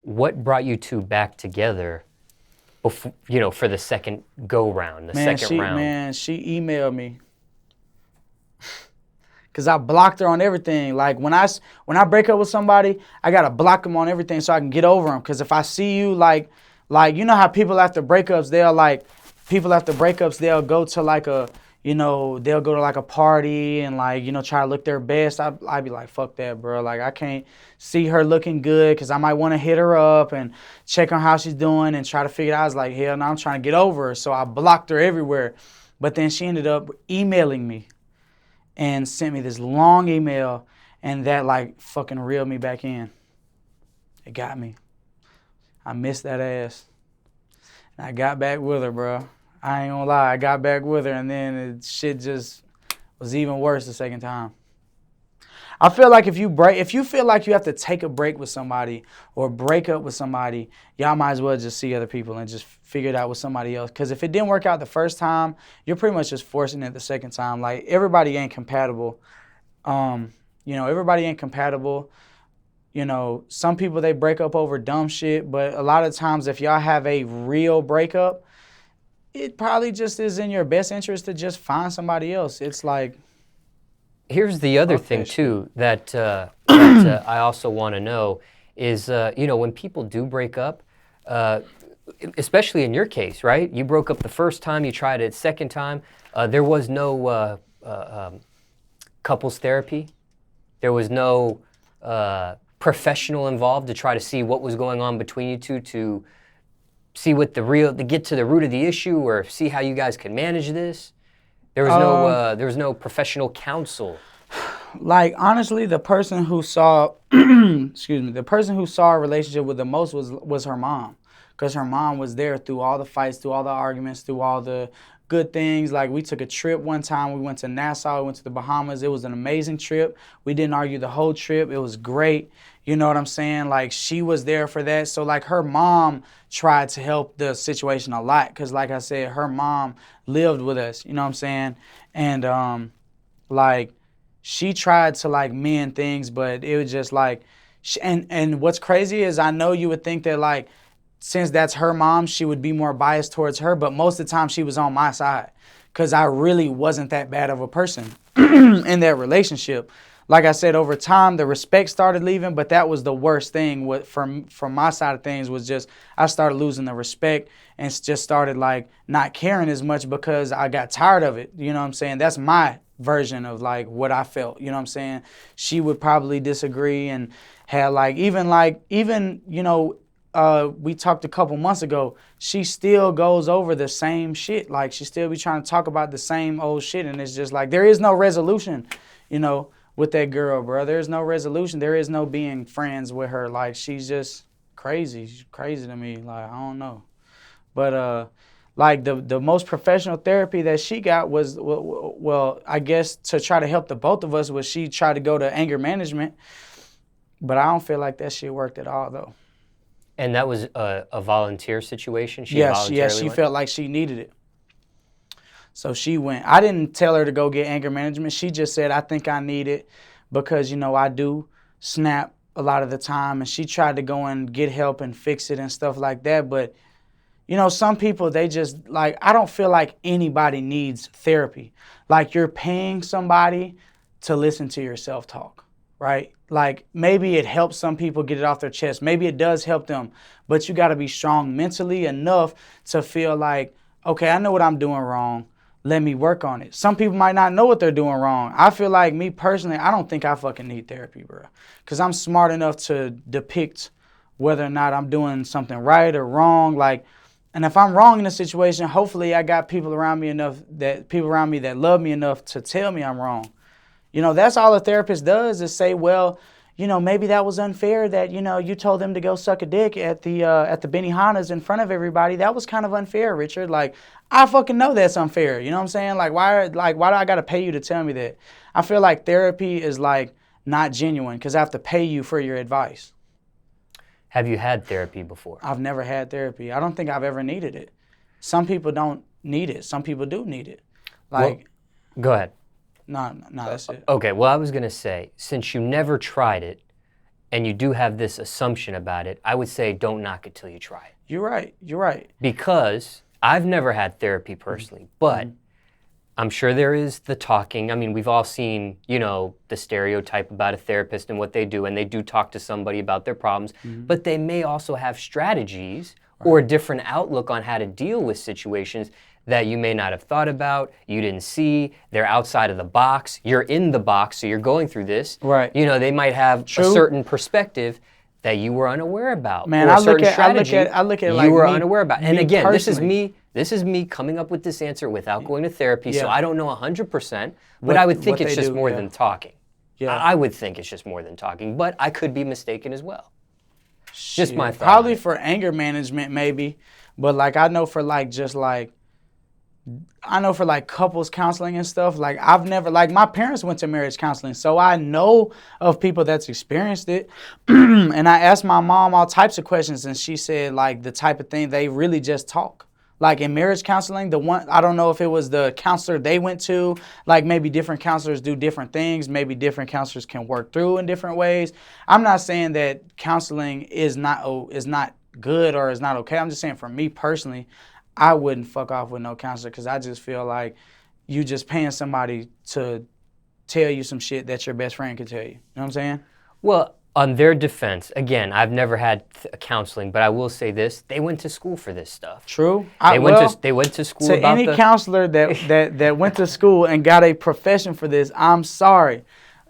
what brought you two back together, before, you know, for the second go-round, second round? Man, she emailed me. Because I blocked her on everything. Like, when I break up with somebody, I got to block them on everything so I can get over them. Because if I see you, like, you know how people after breakups, they'll go to, like, they'll go to, like, a party and, like, you know, try to look their best. I'd be like, fuck that, bro. Like, I can't see her looking good because I might want to hit her up and check on how she's doing and try to figure it out. I was like, hell no, I'm trying to get over her. So I blocked her everywhere. But then she ended up emailing me and sent me this long email, and that, like, fucking reeled me back in. It got me. I missed that ass. And I got back with her, bro. I ain't gonna lie, I got back with her, and then shit just was even worse the second time. I feel like if you feel like you have to take a break with somebody or break up with somebody, y'all might as well just see other people and just figure it out with somebody else. Because if it didn't work out the first time, you're pretty much just forcing it the second time. Like, everybody ain't compatible. Everybody ain't compatible. You know, some people, they break up over dumb shit, but a lot of times if y'all have a real breakup, it probably just is in your best interest to just find somebody else. It's like... Here's the other thing, too, that I also want to know is, when people do break up, especially in your case, right? You broke up the first time, you tried it second time. There was no couples therapy. There was no professional involved to try to see what was going on between you two, to see to get to the root of the issue or see how you guys can manage this. There was no professional counsel. Like, honestly, the person who saw, the person who saw a relationship with the most was her mom, because her mom was there through all the fights, through all the arguments, through all the good things. Like, we took a trip one time. We went to Nassau. We went to the Bahamas. It was an amazing trip. We didn't argue the whole trip. It was great. You know what I'm saying? Like, she was there for that. So, like, her mom tried to help the situation a lot because, like I said, her mom lived with us. You know what I'm saying? And, she tried to, like, mend things, but it was just, like, and what's crazy is I know you would think that, like, since that's her mom, she would be more biased towards her, but most of the time she was on my side because I really wasn't that bad of a person in that relationship. Like I said, over time, the respect started leaving, but that was the worst thing. From my side of things was just I started losing the respect and just started, like, not caring as much because I got tired of it. You know what I'm saying? That's my version of, like, what I felt. You know what I'm saying? She would probably disagree and had, we talked a couple months ago, she still goes over the same shit. Like, she still be trying to talk about the same old shit, and it's just like, there is no resolution, with that girl, bro. There's no resolution. There is no being friends with her. Like, she's just crazy. She's crazy to me. Like, I don't know. But, the most professional therapy that she got was, well, I guess to try to help the both of us was she tried to go to anger management. But I don't feel like that shit worked at all, though. And that was a volunteer situation? Yes, she felt like she needed it. So she went. I didn't tell her to go get anger management. She just said, I think I need it because, I do snap a lot of the time. And she tried to go and get help and fix it and stuff like that. But, some people, they just, like, I don't feel like anybody needs therapy. Like, you're paying somebody to listen to your self-talk, right? Like, maybe it helps some people get it off their chest. Maybe it does help them. But you got to be strong mentally enough to feel like, okay, I know what I'm doing wrong. Let me work on it. Some people might not know what they're doing wrong. I feel like, me personally, I don't think I fucking need therapy, bro. Because I'm smart enough to depict whether or not I'm doing something right or wrong. Like, and if I'm wrong in a situation, hopefully I got people around me that love me enough to tell me I'm wrong. That's all a therapist does is say, well, maybe that was unfair that, you told them to go suck a dick at the Benihanas in front of everybody. That was kind of unfair, Richard. Like, I fucking know that's unfair. You know what I'm saying? Like, why do I got to pay you to tell me that? I feel like therapy is, like, not genuine because I have to pay you for your advice. Have you had therapy before? I've never had therapy. I don't think I've ever needed it. Some people don't need it. Some people do need it. Like, well, go ahead. No, that's it. Okay, well, I was going to say, since you never tried it, and you do have this assumption about it, I would say don't knock it till you try it. You're right. You're right. Because I've never had therapy personally, but I'm sure there is the talking. I mean, we've all seen, you know, the stereotype about a therapist and what they do, and they do talk to somebody about their problems, but they may also have strategies or a different outlook on how to deal with situations that you may not have thought about, you didn't see, they're outside of the box, you're in the box, so you're going through this. Right. You know, they might have a certain perspective that you were unaware about. Man, or I a certain strategy look at it you like were me, unaware about. And me again, personally. this is me coming up with this answer without going to therapy, so Yeah. I don't know 100%, but What- I would think what it's they just do, more yeah. than talking. Yeah. I would think it's just more than talking, but I could be mistaken as well. Just my thought. Probably on it. for anger management, maybe. But like I know for like couples counseling and stuff, like I've never, like my parents went to marriage counseling, so I know of people that's experienced it. And I asked my mom all types of questions, and she said like the type of thing they really just talk. Like in marriage counseling, the one, I don't know if it was the counselor they went to, like maybe different counselors do different things, maybe different counselors can work through in different ways. I'm not saying that counseling is not good or is not okay. I'm just saying for me personally, I wouldn't fuck off with no counselor because I just feel like you just paying somebody to tell you some shit that your best friend could tell you. You know what I'm saying? Well, on their defense, again, I've never had counseling, but I will say this: they went to school for this stuff. True. They went to school to about any counselor that went to school and got a profession for this. I'm sorry,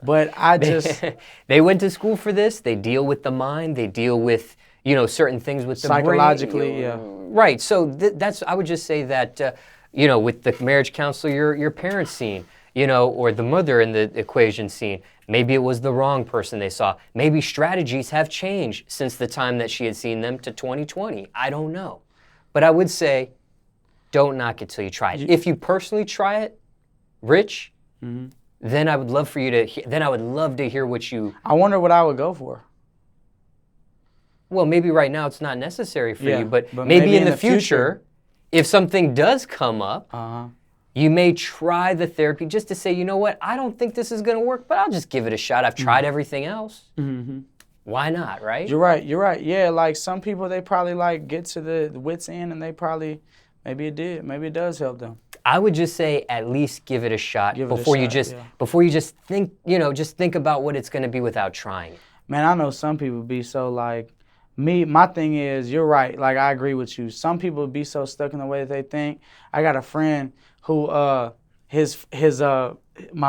but I just they went to school for this. They deal with the mind. They deal with, you know, certain things with the psychologically, brain. yeah. Right. So that's, I would just say that, you know, with the marriage counselor, your parents seen, you know, or the mother in the equation seen, maybe it was the wrong person they saw. Maybe strategies have changed since the time that she had seen them to 2020. I don't know. But I would say, don't knock it till you try it. If you personally try it, Rich, then I would love for you to, then I would love to hear what you... I wonder what I would go for. Well, maybe right now it's not necessary for Yeah, you, but but maybe in the future, if something does come up, Uh-huh. you may try the therapy just to say, you know what, I don't think this is going to work, but I'll just give it a shot. I've tried everything else. Why not, right? You're right. You're right. Yeah, like some people, they probably like get to the wit's end and they probably, maybe it does help them. I would just say at least give it a shot before you just think, you know, just think about what it's going to be without trying it. Man, I know some people be so like, my thing is, you're right. Like, I agree with you. Some people be so stuck in the way that they think. I got a friend who, my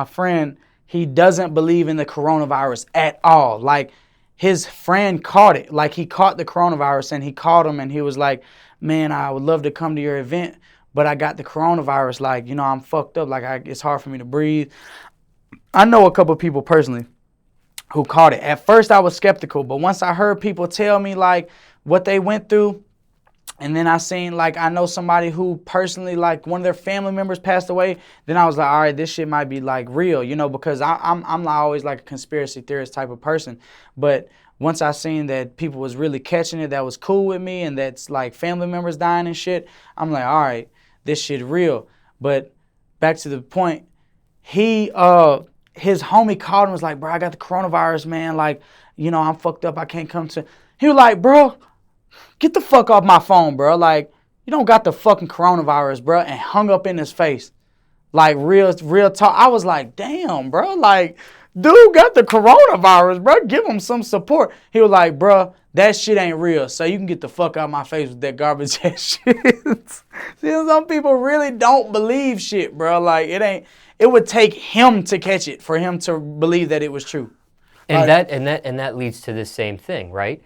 friend, he doesn't believe in the coronavirus at all. Like, his friend caught it. Like, he caught the coronavirus and he called him and he was like, man, I would love to come to your event, but I got the coronavirus. Like, you know, I'm fucked up. Like, it's hard for me to breathe. I know a couple of people personally who caught it. At first, I was skeptical, but once I heard people tell me, like, what they went through, and then I seen, like, I know somebody who personally, like, one of their family members passed away, then I was like, all right, this shit might be, like, real, you know, because I'm not always, like, a conspiracy theorist type of person. But once I seen that people was really catching it, that was cool with me, and that's, like, family members dying and shit, I'm like, all right, this shit real. But back to the point, his homie called him and was like, bro, I got the coronavirus, man. Like, you know, I'm fucked up. I can't come to. He was like, bro, get the fuck off my phone, bro. Like, you don't got the fucking coronavirus, bro. And hung up in his face. Like, real talk. I was like, damn, bro. Like, dude got the coronavirus, bro. Give him some support. He was like, bro, that shit ain't real. So you can get the fuck out of my face with that garbage ass shit. See, some people really don't believe shit, bro. Like, it would take him to catch it for him to believe that it was true. And that leads to the same thing, right?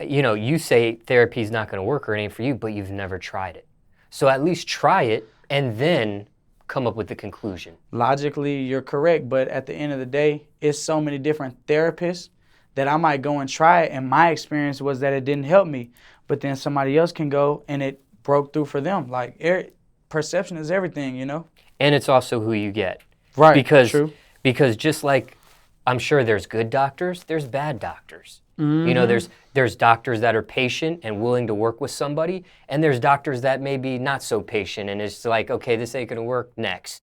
You know, you say therapy is not going to work or it ain't for you, but you've never tried it. So at least try it and then come up with the conclusion. Logically, you're correct, but at the end of the day, it's so many different therapists that I might go and try it, and my experience was that it didn't help me, but then somebody else can go and it broke through for them. Like, perception is everything, you know? And it's also who you get. Right, true. Because just like I'm sure there's good doctors, there's bad doctors. You know, there's doctors that are patient and willing to work with somebody, and there's doctors that may be not so patient and it's like, okay, this ain't gonna work, next.